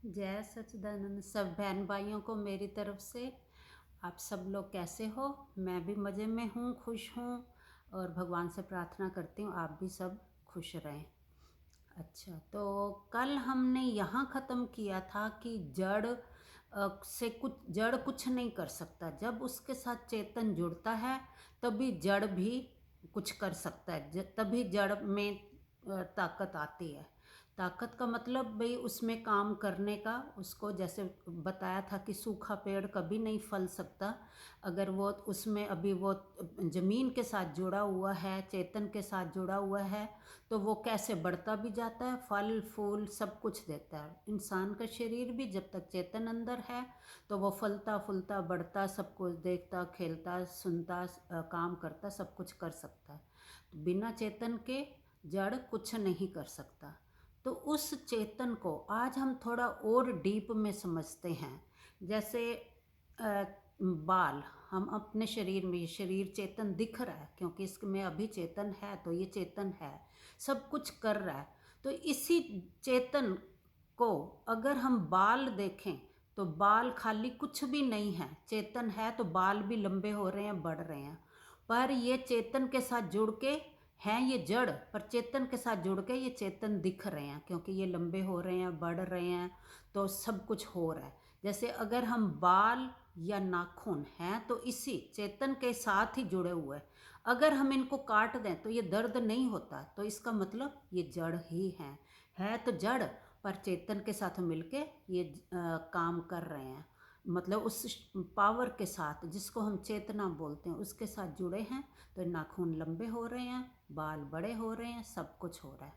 जय सच्चिदानंद। सब बहन भाइयों को मेरी तरफ से। आप सब लोग कैसे हो? मैं भी मज़े में हूँ, खुश हूँ और भगवान से प्रार्थना करती हूँ आप भी सब खुश रहें। अच्छा, तो कल हमने यहाँ ख़त्म किया था कि जड़ कुछ नहीं कर सकता। जब उसके साथ चेतन जुड़ता है तभी जड़ भी कुछ कर सकता है। तभी जड़ में ताकत आती है। ताकत का मतलब भाई उसमें काम करने का। उसको जैसे बताया था कि सूखा पेड़ कभी नहीं फल सकता अगर वो उसमें अभी वो ज़मीन के साथ जुड़ा हुआ है, चेतन के साथ जुड़ा हुआ है, तो वो कैसे बढ़ता भी जाता है, फल फूल सब कुछ देता है। इंसान का शरीर भी जब तक चेतन अंदर है तो वो फलता फूलता बढ़ता, सब कुछ देखता, खेलता, सुनता, काम करता, सब कुछ कर सकता है। तो बिना चेतन के जड़ कुछ नहीं कर सकता। तो उस चेतन को आज हम थोड़ा और डीप में समझते हैं। जैसे बाल, हम अपने शरीर में, ये शरीर चेतन दिख रहा है क्योंकि इसमें अभी चेतन है, तो ये चेतन है, सब कुछ कर रहा है। तो इसी चेतन को अगर हम बाल देखें तो बाल खाली कुछ भी नहीं है, चेतन है तो बाल भी लंबे हो रहे हैं, बढ़ रहे हैं। पर ये चेतन के साथ जुड़ के हैं, ये जड़ पर चेतन के साथ जुड़ के ये चेतन दिख रहे हैं क्योंकि ये लंबे हो रहे हैं, बढ़ रहे हैं, तो सब कुछ हो रहा है। जैसे अगर हम बाल या नाखून हैं तो इसी चेतन के साथ ही जुड़े हुए हैं। अगर हम इनको काट दें तो ये दर्द नहीं होता, तो इसका मतलब ये जड़ ही है तो जड़ पर चेतन के साथ मिलके ये काम कर रहे हैं। मतलब उस पावर के साथ जिसको हम चेतना बोलते हैं उसके साथ जुड़े हैं, तो नाखून लंबे हो रहे हैं, बाल बड़े हो रहे हैं, सब कुछ हो रहा है।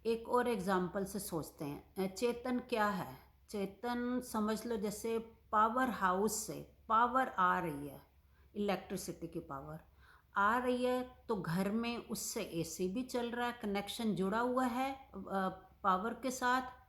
एक और एग्जाम्पल से सोचते हैं, चेतन क्या है? चेतन समझ लो जैसे पावर हाउस से पावर आ रही है, इलेक्ट्रिसिटी की पावर आ रही है, तो घर में उससे एसी भी चल रहा है, कनेक्शन जुड़ा हुआ है पावर के साथ,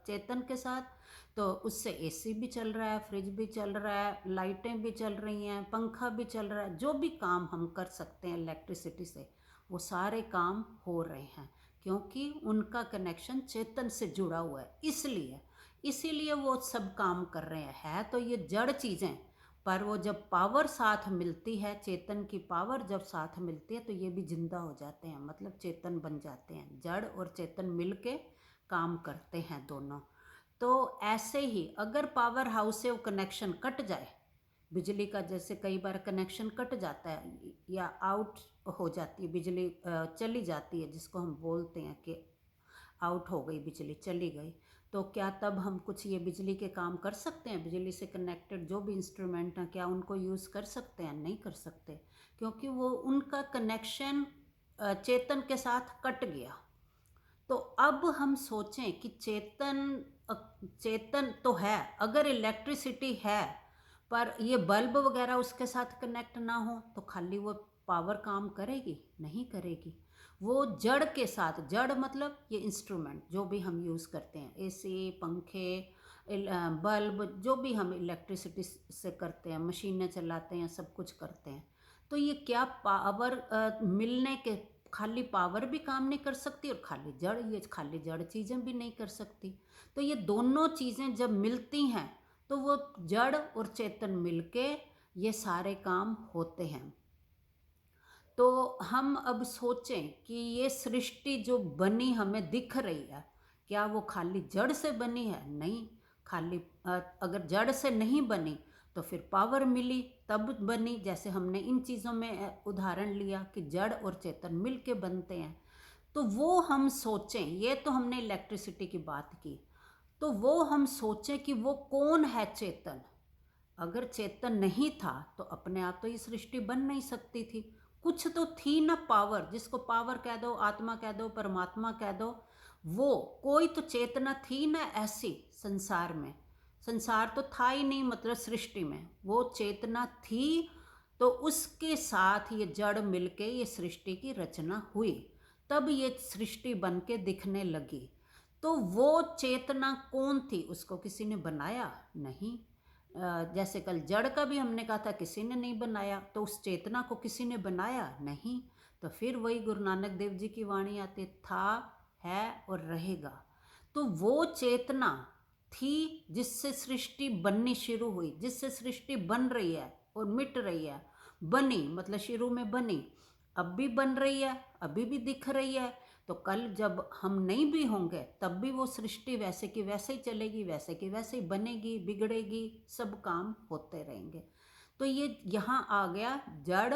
चेतन के साथ, तो उससे एसी भी चल रहा है, फ्रिज भी चल रहा है, लाइटें भी चल रही हैं, पंखा भी चल रहा है। जो भी काम हम कर सकते हैं इलेक्ट्रिसिटी से वो सारे काम हो रहे हैं क्योंकि उनका कनेक्शन चेतन से जुड़ा हुआ है। इसलिए इसीलिए वो सब काम कर रहे हैं। है तो ये जड़ चीज़ें, पर वो जब पावर साथ मिलती है, चेतन की पावर जब साथ मिलती है तो ये भी जिंदा हो जाते हैं, मतलब चेतन बन जाते हैं। जड़ और चेतन मिलके काम करते हैं दोनों। तो ऐसे ही अगर पावर हाउस से वो कनेक्शन कट जाए, बिजली का जैसे कई बार कनेक्शन कट जाता है या आउट हो जाती है बिजली, चली जाती है, जिसको हम बोलते हैं कि आउट हो गई बिजली, चली गई, तो क्या तब हम कुछ ये बिजली के काम कर सकते हैं? बिजली से कनेक्टेड जो भी इंस्ट्रूमेंट हैं क्या उनको यूज़ कर सकते हैं? नहीं कर सकते क्योंकि वो उनका कनेक्शन चेतन के साथ कट गया। तो अब हम सोचें कि चेतन तो है, अगर इलेक्ट्रिसिटी है पर ये बल्ब वगैरह उसके साथ कनेक्ट ना हो तो खाली वो पावर काम करेगी? नहीं करेगी। वो जड़ के साथ, जड़ मतलब ये इंस्ट्रूमेंट जो भी हम यूज़ करते हैं, एसी, पंखे, बल्ब, जो भी हम इलेक्ट्रिसिटी से करते हैं, मशीनें चलाते हैं, सब कुछ करते हैं, तो ये क्या पावर मिलने के खाली पावर भी काम नहीं कर सकती और खाली जड़ चीज़ें भी नहीं कर सकती। तो ये दोनों चीज़ें जब मिलती हैं तो वो जड़ और चेतन मिलके ये सारे काम होते हैं। तो हम अब सोचें कि ये सृष्टि जो बनी हमें दिख रही है, क्या वो खाली जड़ से बनी है? नहीं। खाली अगर जड़ से नहीं बनी तो फिर पावर मिली तब बनी। जैसे हमने इन चीज़ों में उदाहरण लिया कि जड़ और चेतन मिल के बनते हैं। तो वो हम सोचें, ये तो हमने इलेक्ट्रिसिटी की बात की, तो वो हम सोचें कि वो कौन है चेतन। अगर चेतन नहीं था तो अपने आप तो ये सृष्टि बन नहीं सकती थी। कुछ तो थी ना पावर, जिसको पावर कह दो, आत्मा कह दो, परमात्मा कह दो, वो कोई तो चेतना थी ना ऐसी संसार में। संसार तो था ही नहीं, मतलब सृष्टि में वो चेतना थी, तो उसके साथ ये जड़ मिलके ये सृष्टि की रचना हुई, तब ये सृष्टि बन के दिखने लगी। तो वो चेतना कौन थी? उसको किसी ने बनाया? नहीं। जैसे कल जड़ का भी हमने कहा था किसी ने नहीं बनाया, तो उस चेतना को किसी ने बनाया? नहीं। तो फिर वही गुरु नानक देव जी की वाणी आती, था, है और रहेगा। तो वो चेतना थी, जिससे सृष्टि बननी शुरू हुई, जिससे सृष्टि बन रही है और मिट रही है। बनी मतलब शुरू में बनी, अब भी बन रही है, अभी भी दिख रही है। तो कल जब हम नहीं भी होंगे तब भी वो सृष्टि वैसे की वैसे ही चलेगी, वैसे की वैसे ही बनेगी, बिगड़ेगी, सब काम होते रहेंगे। तो ये यहाँ आ गया, जड़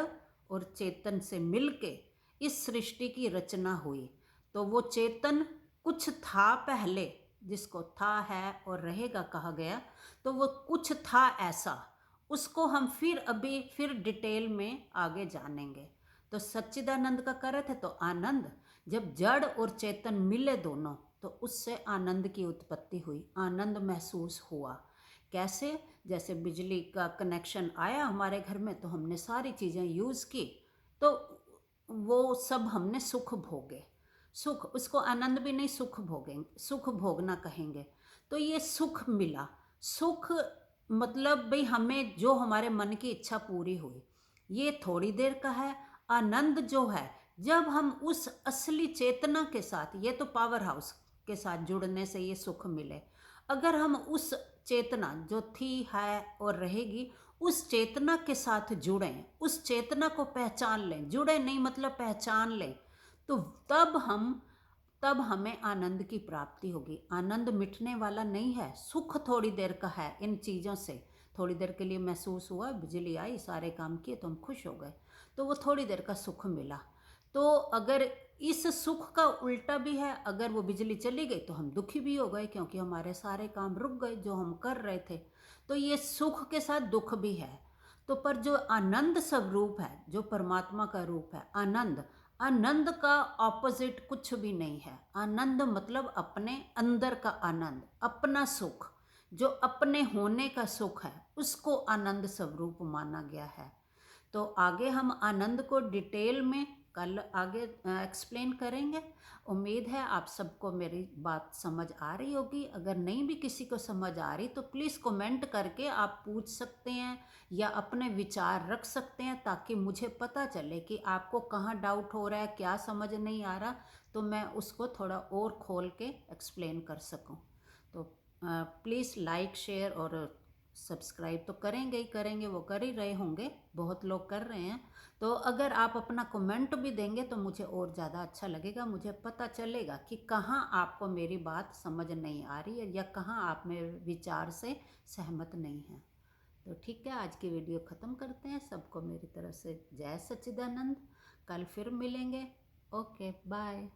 और चेतन से मिलके इस सृष्टि की रचना हुई। तो वो चेतन कुछ था पहले, जिसको था, है और रहेगा कहा गया, तो वो कुछ था ऐसा, उसको हम फिर डिटेल में आगे जानेंगे। तो सच्चिदानंद का अर्थ है तो आनंद। जब जड़ और चेतन मिले दोनों, तो उससे आनंद की उत्पत्ति हुई, आनंद महसूस हुआ। कैसे? जैसे बिजली का कनेक्शन आया हमारे घर में, तो हमने सारी चीज़ें यूज़ की, तो वो सब हमने सुख भोगे। सुख, उसको आनंद भी नहीं, सुख भोगेंगे, सुख भोगना कहेंगे। तो ये सुख मिला। सुख मतलब भाई हमें जो हमारे मन की इच्छा पूरी हुई, ये थोड़ी देर का है। आनंद जो है, जब हम उस असली चेतना के साथ, ये तो पावर हाउस के साथ जुड़ने से ये सुख मिले। अगर हम उस चेतना जो थी, है और रहेगी, उस चेतना के साथ जुड़ें, उस चेतना को पहचान लें, जुड़े नहीं मतलब पहचान लें, तो तब हमें आनंद की प्राप्ति होगी। आनंद मिटने वाला नहीं है, सुख थोड़ी देर का है। इन चीज़ों से थोड़ी देर के लिए महसूस हुआ, बिजली आई, सारे काम किए तो हम खुश हो गए, तो वो थोड़ी देर का सुख मिला। तो अगर इस सुख का उल्टा भी है, अगर वो बिजली चली गई तो हम दुखी भी हो गए, क्योंकि हमारे सारे काम रुक गए जो हम कर रहे थे। तो ये सुख के साथ दुख भी है। तो पर जो आनंद स्वरूप है, जो परमात्मा का रूप है आनंद, आनंद का ऑपोजिट कुछ भी नहीं है। आनंद मतलब अपने अंदर का आनंद, अपना सुख, जो अपने होने का सुख है, उसको आनंद स्वरूप माना गया है। तो आगे हम आनंद को डिटेल में कल आगे एक्सप्लेन करेंगे। उम्मीद है आप सबको मेरी बात समझ आ रही होगी। अगर नहीं भी किसी को समझ आ रही तो प्लीज़ कमेंट करके आप पूछ सकते हैं या अपने विचार रख सकते हैं, ताकि मुझे पता चले कि आपको कहाँ डाउट हो रहा है, क्या समझ नहीं आ रहा, तो मैं उसको थोड़ा और खोल के एक्सप्लेन कर सकूं। तो प्लीज़ लाइक, शेयर और सब्सक्राइब तो करेंगे ही करेंगे, वो कर ही रहे होंगे, बहुत लोग कर रहे हैं। तो अगर आप अपना कमेंट भी देंगे तो मुझे और ज़्यादा अच्छा लगेगा, मुझे पता चलेगा कि कहाँ आपको मेरी बात समझ नहीं आ रही है या कहाँ आप मेरे विचार से सहमत नहीं हैं। तो ठीक है, आज की वीडियो ख़त्म करते हैं। सबको मेरी तरफ से जय सच्चिदानंद। कल फिर मिलेंगे। Okay, bye.